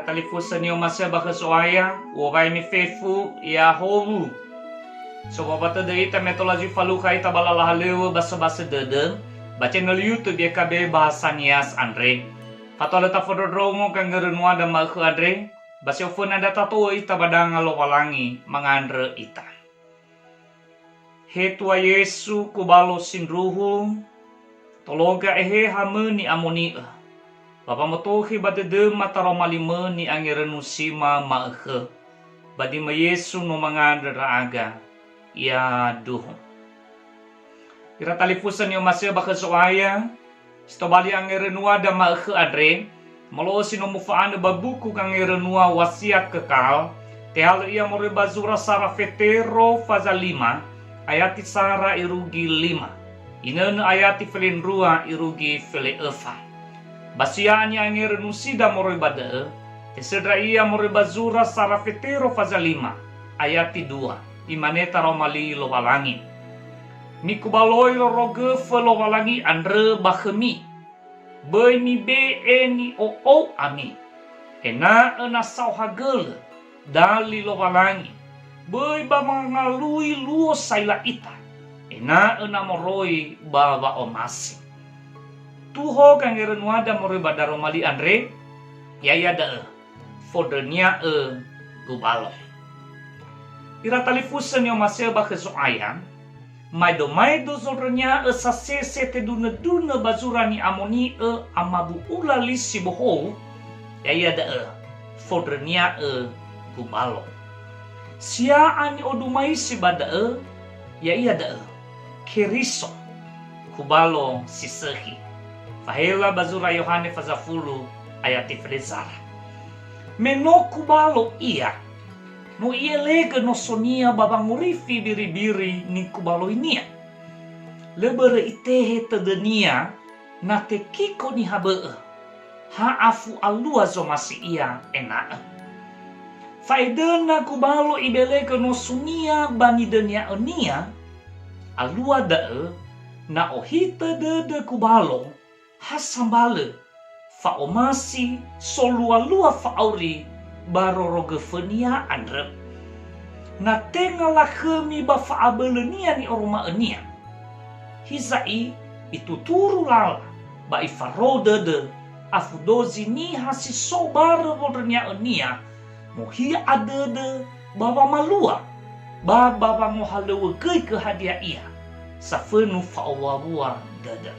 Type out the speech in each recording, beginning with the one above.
Ira talifusan niyo masya baka soaya, wakay mi fefu, ya hovu. So babata de ita metodologi faluka ita balalahalewa basa-basa dedeng, baca nol YouTube ya kabe bahasa nias Andre. Fatola ta fododromo kang gerenua da ma Andre, basa ofuna da tato ita badang walangi mangandre ita. He tua Yesu kubalo sinruhu, tologa ehe hame ni amoni Bapa motohi badede mataro malime ni angirenu sima mahe. Badi ma Yesu no mangandre raaga. Ya duh. Ira talifusan yo masya baka soaya. Stobali angirenua da mahe adre. Malo sino mufaane babuku kangirenua wasiat kekal. Tehal ia more bazura sara fetero faza 5. Ayati sara irugi 5. Inen ayati felin rua irugi fele efa. Basiaan yang ngerenusida moroi bade, tesedra ia moroi bazura sara fetero faza 5, ayati 2, imaneta romali lo walangi. Mikubaloi lo roge fe lo walangi andre bahemi, bei mi be eni o ami, ena sau hagel, dali lo walangi, bei ba mangalui luo saila ita, ena moroi bawa omasi. Tuho kang irenua da moroi badaro mali Andre ya da fodernya gubalo. Ira talifusan yo masya baka soaya maido zornya sasese te duna bazurani amoni amabu ulali siboho ya da fodernya gubalo. Sia ani odumai sibada ya da keriso kubalo sisehi. Fahela bazura Yohane fazafulu ayati frezara. Meno kubalo ia. No ia lega no sonia babang murifi biri-biri ni kubalo inia. Lebere itehe tedenia na te kiko ni habe. Haafu alua zo masi ia enaa. Faidena kubalo ibelega no sonia bani denia enia. Alua da na ohita de kubalo. Hasambale fa omasi solua fa auri baro rogefenia andre na tenga la khemi ba fa abelenia ni oroma enia hizai itu turu lala ba ifarode de afudozi ni hasi sobaro bodrenia enia mohia adede baba malua baba mohalewe gei ke hadiah ia safenu fa awabua dada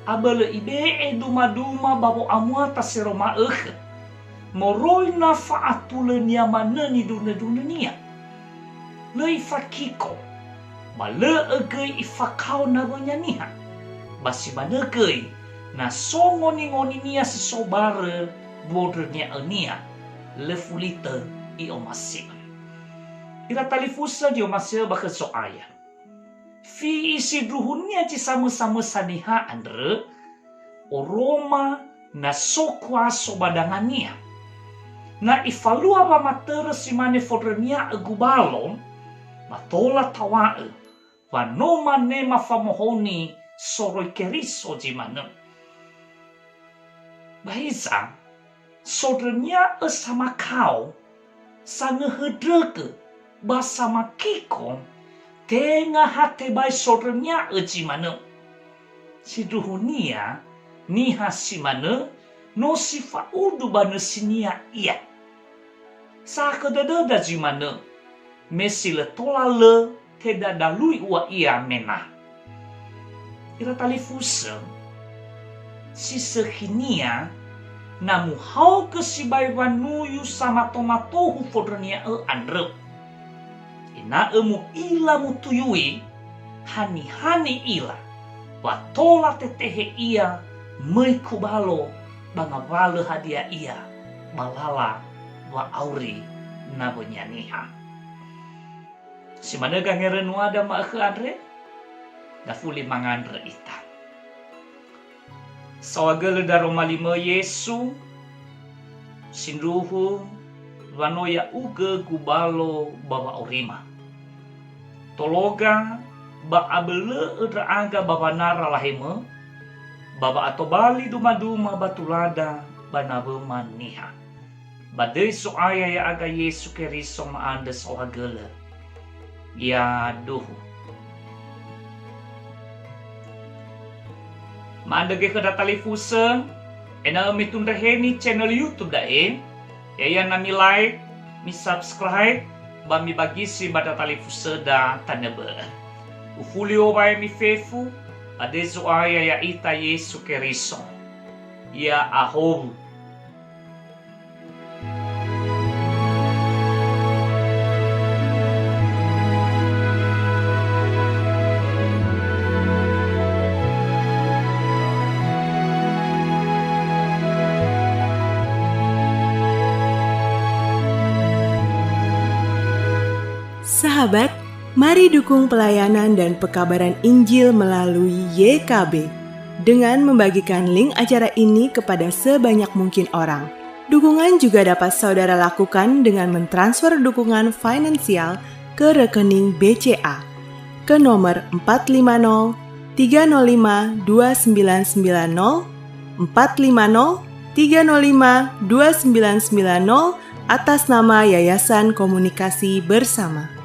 abele ibe duma babo amuata seroma moroi na faatule nia maneni dunia le ifakiko ba le egei ifakau na niha basi manegei na songoni ngoni nia si sobare bodrnya enia le fulita i omasi ira talifusa di omasi baka soaya fi isi druhunia ci sama-sama saniha andre oroma na sokwa sobadangania na ifalua ba matere simane fodrenia agubalo matola tawae vanoma nema famohoni soroi keriso jimane bahisa sodrenia sama kau sange hedreke basama kiko tenga hate bai sodrenya ejimane si duhunia ni hasimane no sifa udu bane sinia ia sa kedada jimane mesile tolale teda dalui wa ia mena ira talifusa si sehinia namu hau ke si bai wanuyu sama tomatohu fodrenia andre na emu ila mutuyui hani ila watola tetehe ia mei kubalo bangabale hadiah ia malala wa auri na bonyaniha si manega ngerenua da ma Andre da fuli mangandre ita sawagele da romalima Yesu sinruhu wanoya uge kubalo baba orima tologa ba abele raaga baba nara laheme baba atobali duma-duma batulada banabe maniha Badai soaya ya aga Yesu Keriso maanda sohagala. Ya duhu. Maanda ge kada talifusa. Ena mitunda heni channel YouTube dae. Yaya nami like, mi subscribe, ba mi bagisi bada talifusa da tanebe. Ufulio ba mi fefu. Badai soaya ya ita Yesu Keriso. Ya ahobu. Sahabat, mari dukung pelayanan dan pekabaran Injil melalui YKB dengan membagikan link acara ini kepada sebanyak mungkin orang. Dukungan juga dapat saudara lakukan dengan mentransfer dukungan finansial ke rekening BCA ke nomor 450 305 2990 450 305 2990 atas nama Yayasan Komunikasi Bersama.